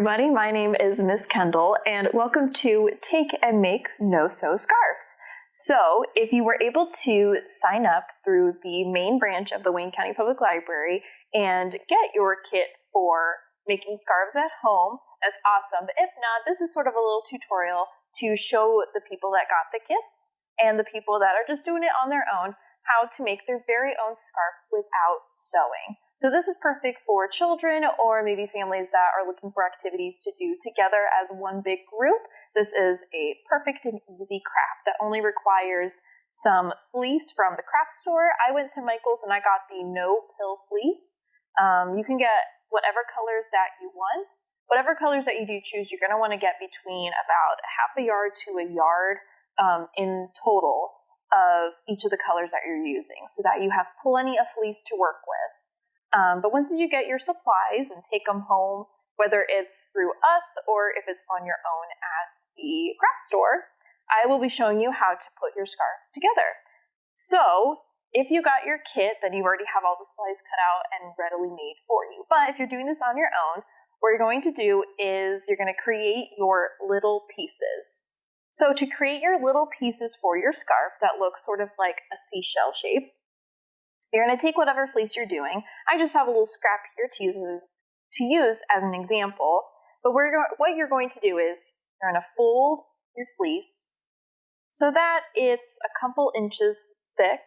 everybody, my name is Miss Kendell and welcome to Take and Make No-Sew Scarves. So if you were able to sign up through the main branch of the Wayne County Public Library and get your kit for making scarves at home, that's awesome. But if not, this is sort of a little tutorial to show the people that got the kits and the people that are just doing it on their own how to make their very own scarf without sewing. So this is perfect for children or maybe families that are looking for activities to do together as one big group. This is a perfect and easy craft that only requires some fleece from the craft store. I went to Michael's and I got the no-pill fleece. You can get whatever colors that you want. Whatever colors that you do choose, you're going to want to get between about half a yard to a yard in total of each of the colors that you're using so that you have plenty of fleece to work with. But once you get your supplies and take them home, whether it's through us or if it's on your own at the craft store, I will be showing you how to put your scarf together. So if you got your kit, then you already have all the supplies cut out and readily made for you. But if you're doing this on your own, what you're going to do is you're going to create your little pieces. So to create your little pieces for your scarf that look sort of like a seashell shape, you're going to take whatever fleece you're doing. I just have a little scrap here to use as an example. But what you're going to do is you're going to fold your fleece so that it's a couple inches thick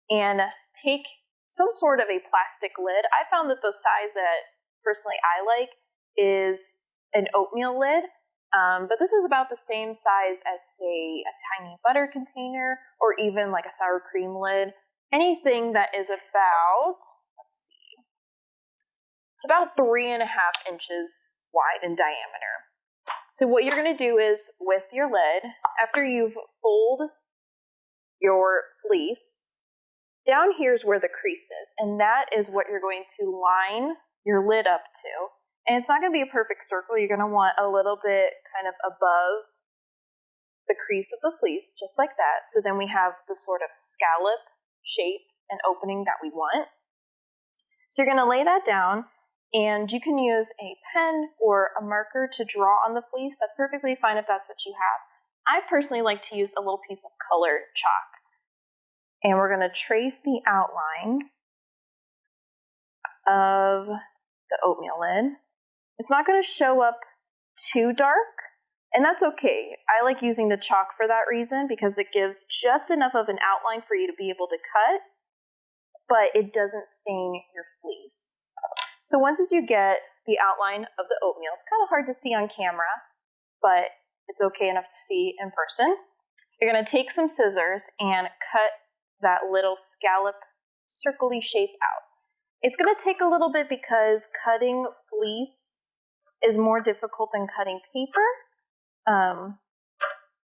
and take some sort of a plastic lid. I found that the size that personally I like is an oatmeal lid. But this is about the same size as, say, a tiny butter container or even like a sour cream lid. Anything that is about, it's about 3.5 inches wide in diameter. So what you're going to do is with your lid, after you've folded your fleece, down here is where the crease is, and that is what you're going to line your lid up to. And it's not going to be a perfect circle. You're going to want a little bit kind of above the crease of the fleece, just like that. So then we have the sort of scallop shape and opening that we want. So you're going to lay that down, and you can use a pen or a marker to draw on the fleece. That's perfectly fine if that's what you have. I personally like to use a little piece of colored chalk. And we're going to trace the outline of the oatmeal lid. It's not going to show up too dark, and that's okay. I like using the chalk for that reason because it gives just enough of an outline for you to be able to cut, but it doesn't stain your fleece. So once you get the outline of the oatmeal, it's kind of hard to see on camera, but it's okay enough to see in person. You're going to take some scissors and cut that little scallop circle-y shape out. It's going to take a little bit because cutting fleece is more difficult than cutting paper.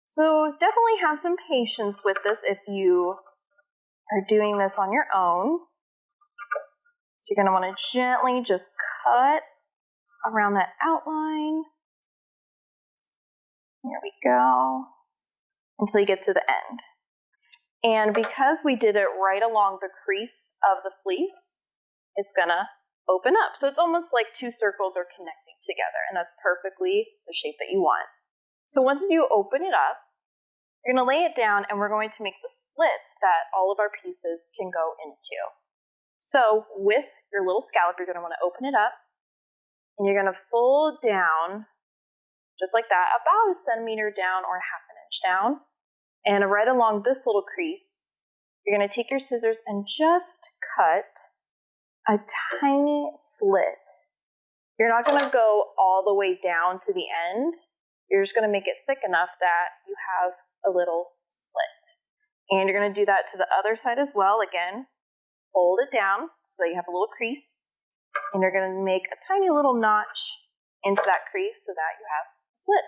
So definitely have some patience with this if you are doing this on your own. So you're going to want to gently just cut around that outline. There we go. Until you get to the end. And because we did it right along the crease of the fleece, it's going to open up. So it's almost like two circles are connecting together, and that's perfectly the shape that you want. So once you open it up, you're going to lay it down, and we're going to make the slits that all of our pieces can go into. So with your little scallop, you're going to want to open it up, and you're going to fold down, just like that, about 1 centimeter down or 1/2 inch down. And right along this little crease, you're going to take your scissors and just cut a tiny slit. You're not going to go all the way down to the end. You're just going to make it thick enough that you have a little slit. And you're going to do that to the other side as well. Again, fold it down so that you have a little crease. And you're going to make a tiny little notch into that crease so that you have a slit.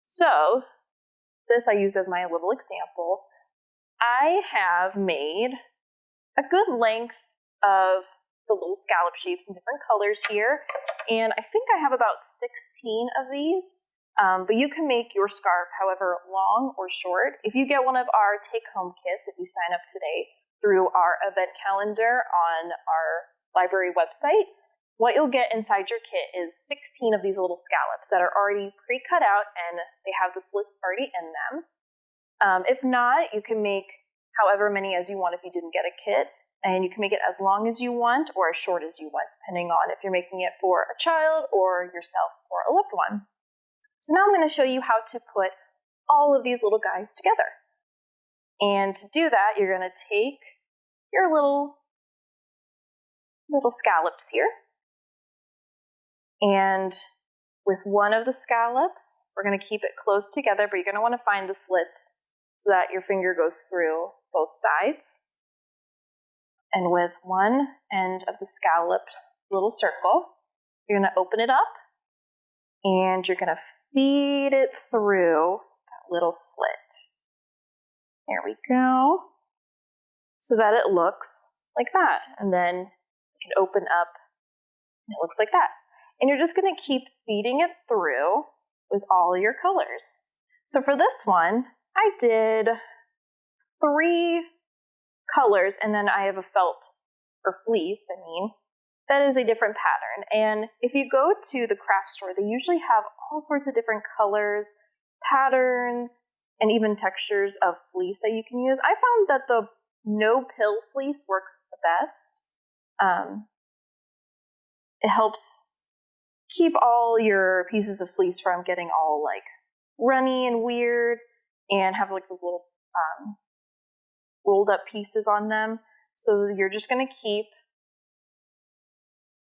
So this I used as my little example. I have made a good length of the little scallop shapes in different colors here, and I think I have about 16 of these, but you can make your scarf however long or short. If you get one of our take-home kits, if you sign up today through our event calendar on our library website, what you'll get inside your kit is 16 of these little scallops that are already pre-cut out and they have the slits already in them. If not, you can make however many as you want if you didn't get a kit, and you can make it as long as you want or as short as you want, depending on if you're making it for a child or yourself or a loved one. So now I'm going to show you how to put all of these little guys together. And to do that, you're going to take your little scallops here. And with one of the scallops, we're going to keep it close together, but you're going to want to find the slits so that your finger goes through both sides. And with one end of the scallop little circle, you're going to open it up and you're going to feed it through that little slit. There we go. So that it looks like that. And then you can open up and it looks like that. And you're just going to keep feeding it through with all your colors. So for this one, I did 3 colors, and then I have a felt or fleece, that is a different pattern. And if you go to the craft store, they usually have all sorts of different colors, patterns, and even textures of fleece that you can use. I found that the no-pill fleece works the best. It helps keep all your pieces of fleece from getting all like runny and weird and have like those little rolled up pieces on them. So you're just going to keep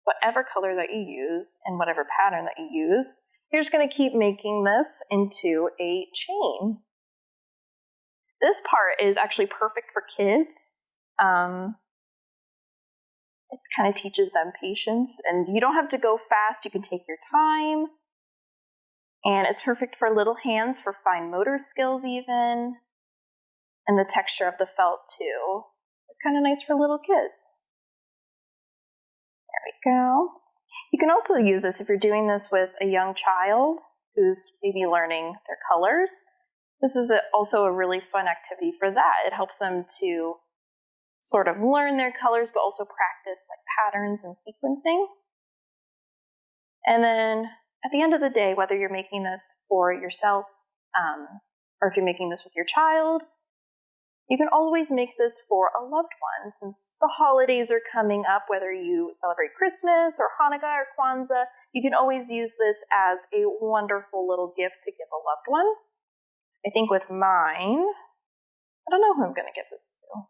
whatever color that you use and whatever pattern that you use. You're just going to keep making this into a chain. This part is actually perfect for kids. It kind of teaches them patience, and you don't have to go fast. You can take your time. And it's perfect for little hands, for fine motor skills even. And the texture of the felt too is kind of nice for little kids. There we go. You can also use this if you're doing this with a young child who's maybe learning their colors. This is also a really fun activity for that. It helps them to sort of learn their colors, but also practice like patterns and sequencing. And then at the end of the day, whether you're making this for yourself or if you're making this with your child, you can always make this for a loved one. Since the holidays are coming up, whether you celebrate Christmas or Hanukkah or Kwanzaa, you can always use this as a wonderful little gift to give a loved one. I think with mine, I don't know who I'm going to give this to.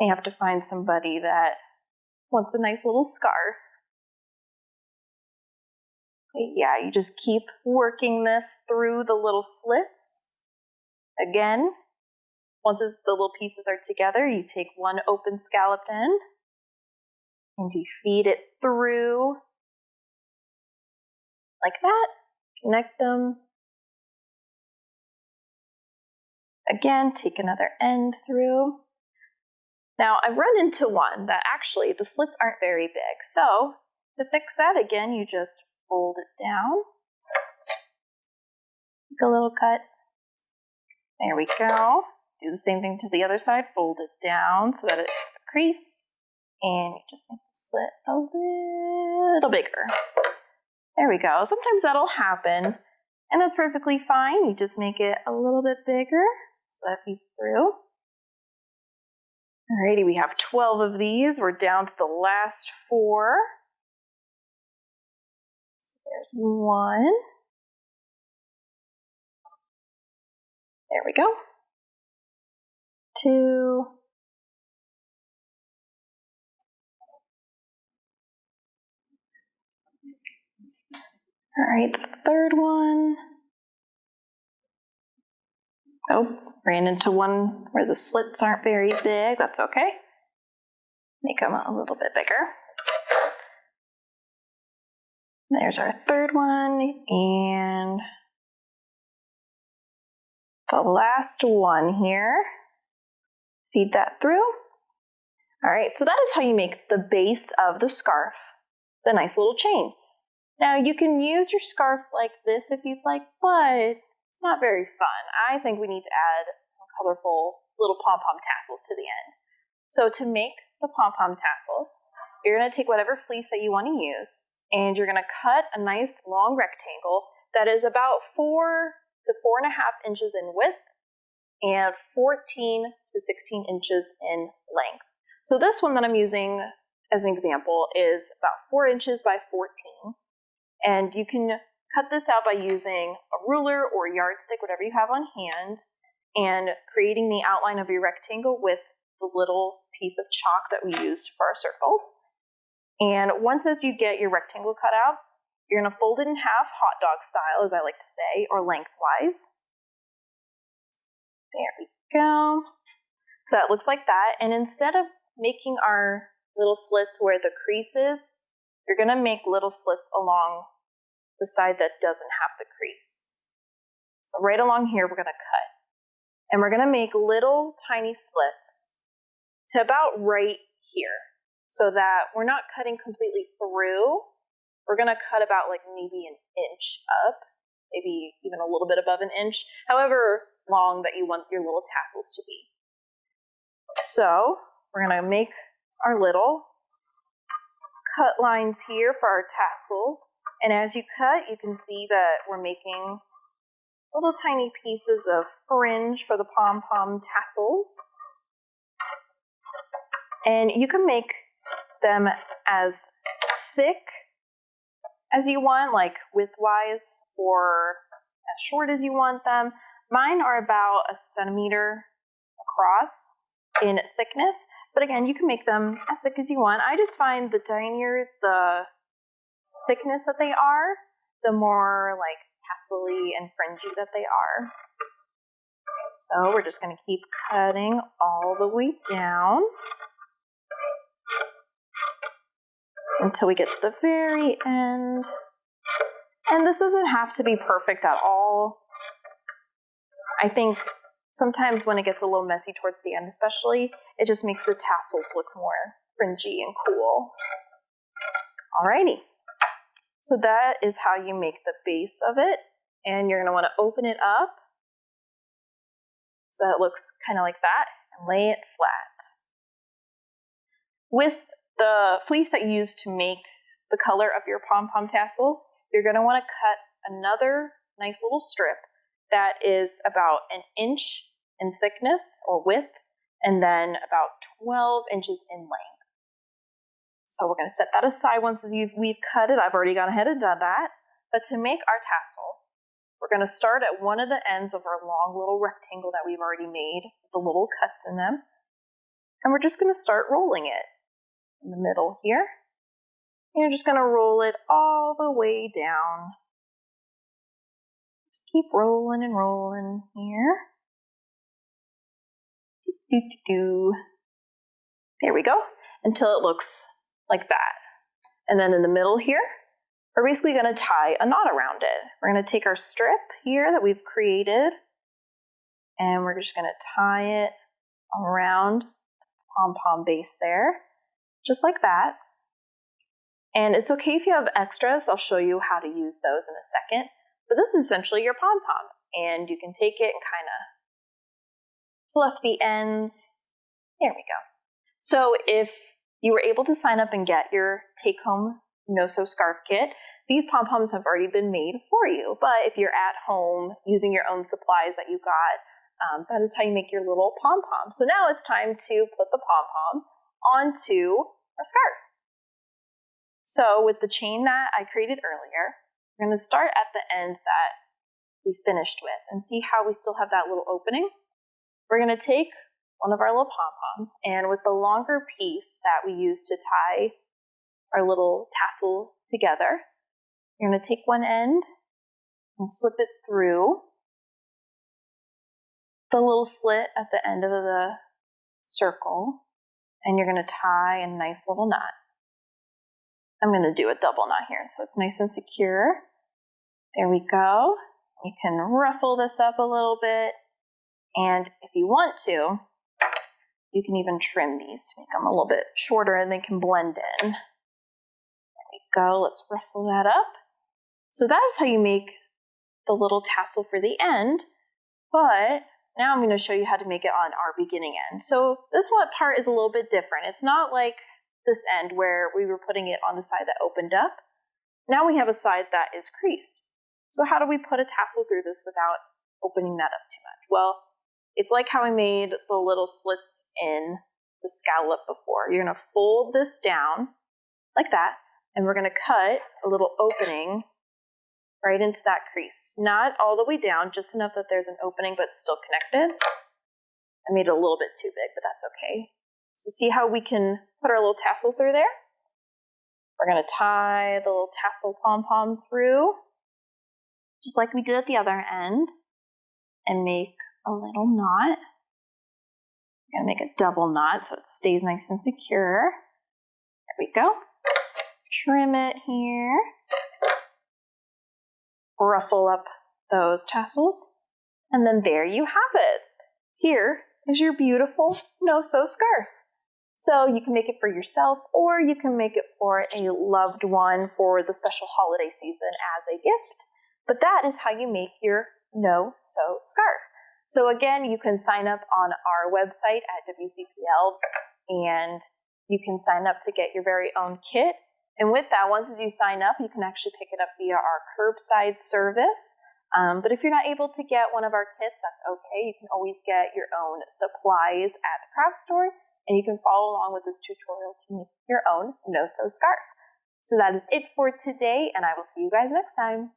I have to find somebody that wants a nice little scarf. But yeah, you just keep working this through the little slits. Again, once the little pieces are together, you take one open scalloped end and you feed it through like that. Connect them. Again, take another end through. Now, I've run into one that actually the slits aren't very big. So to fix that, again, you just fold it down. Take a little cut. There we go. Do the same thing to the other side. Fold it down so that it's the crease. And you just make the slit a little bigger. There we go. Sometimes that'll happen. And that's perfectly fine. You just make it a little bit bigger so that feeds through. Alrighty, we have 12 of these. We're down to the last 4. So there's 1. There we go. 2. Alright, the third one. Oh, ran into one where the slits aren't very big. That's okay. Make them a little bit bigger. There's our third one, and the last one here. Feed that through. All right, so that is how you make the base of the scarf, the nice little chain. Now you can use your scarf like this if you'd like, but it's not very fun. I think we need to add some colorful little pom-pom tassels to the end. So to make the pom-pom tassels, you're going to take whatever fleece that you want to use, and you're going to cut a nice long rectangle that is about 4 to 4.5 inches in width and 14 to 16 inches in length. So this one that I'm using as an example is about 4 inches by 14. And you can cut this out by using a ruler or yardstick, whatever you have on hand, and creating the outline of your rectangle with the little piece of chalk that we used for our circles. And once as you get your rectangle cut out, you're going to fold it in half, hot dog style, as I like to say, or lengthwise. There we go. So it looks like that. And instead of making our little slits where the crease is, you're going to make little slits along the side that doesn't have the crease. So right along here, we're going to cut. And we're going to make little tiny slits to about right here so that we're not cutting completely through. We're going to cut about like maybe an inch up, maybe even a little bit above an inch, however long that you want your little tassels to be. So we're going to make our little cut lines here for our tassels. And as you cut, you can see that we're making little tiny pieces of fringe for the pom-pom tassels. And you can make them as thick as you want, like widthwise, or as short as you want them. Mine are about 1 centimeter across in thickness, but again, you can make them as thick as you want. I just find the tinier the thickness that they are, the more like tassel-y and fringy that they are. So we're just going to keep cutting all the way down until we get to the very end. And this doesn't have to be perfect at all. I think sometimes when it gets a little messy towards the end especially, it just makes the tassels look more fringy and cool. Alrighty. So that is how you make the base of it. And you're going to want to open it up so it looks kind of like that and lay it flat. With the fleece that you use to make the color of your pom-pom tassel, you're going to want to cut another nice little strip that is about 1 inch in thickness or width, and then about 12 inches in length. So we're going to set that aside once we've cut it. I've already gone ahead and done that. But to make our tassel, we're going to start at one of the ends of our long little rectangle that we've already made with the little cuts in them. And we're just going to start rolling it in the middle here. And you're just going to roll it all the way down. Just keep rolling and rolling here. There we go, until it looks like that. And then in the middle here, we're basically going to tie a knot around it. We're going to take our strip here that we've created, and we're just going to tie it around the pom-pom base there, just like that. And it's okay if you have extras. I'll show you how to use those in a second. But this is essentially your pom-pom, and you can take it and kind of fluff the ends. There we go. So if you were able to sign up and get your take-home no-sew scarf kit, these pom-poms have already been made for you. But if you're at home using your own supplies that you got, that is how you make your little pom-pom. So now it's time to put the pom-pom onto our scarf. So with the chain that I created earlier, we're going to start at the end that we finished with and see how we still have that little opening. We're going to take one of our little pom-poms, and with the longer piece that we use to tie our little tassel together, you're going to take one end and slip it through the little slit at the end of the circle, and you're going to tie a nice little knot. I'm going to do a double knot here so it's nice and secure. There we go. You can ruffle this up a little bit, and if you want to, you can even trim these to make them a little bit shorter and they can blend in. There we go. Let's ruffle that up. So that is how you make the little tassel for the end, but now I'm going to show you how to make it on our beginning end. So this part is a little bit different. It's not like this end where we were putting it on the side that opened up. Now we have a side that is creased. So how do we put a tassel through this without opening that up too much? Well, it's like how I made the little slits in the scallop before. You're gonna fold this down like that, and we're gonna cut a little opening right into that crease. Not all the way down, just enough that there's an opening but it's still connected. I made it a little bit too big, but that's okay. So see how we can put our little tassel through there? We're gonna tie the little tassel pom-pom through, just like we did at the other end, and make a little knot. We're gonna make a double knot so it stays nice and secure. There we go. Trim it here. Ruffle up those tassels. And then there you have it. Here is your beautiful no-sew scarf. So you can make it for yourself, or you can make it for a loved one for the special holiday season as a gift. But that is how you make your no-sew scarf. So again, you can sign up on our website at WCPL, and you can sign up to get your very own kit. And with that, once you sign up, you can actually pick it up via our curbside service. But if you're not able to get one of our kits, that's okay. You can always get your own supplies at the craft store, and you can follow along with this tutorial to make your own no-sew scarf. So that is it for today, and I will see you guys next time.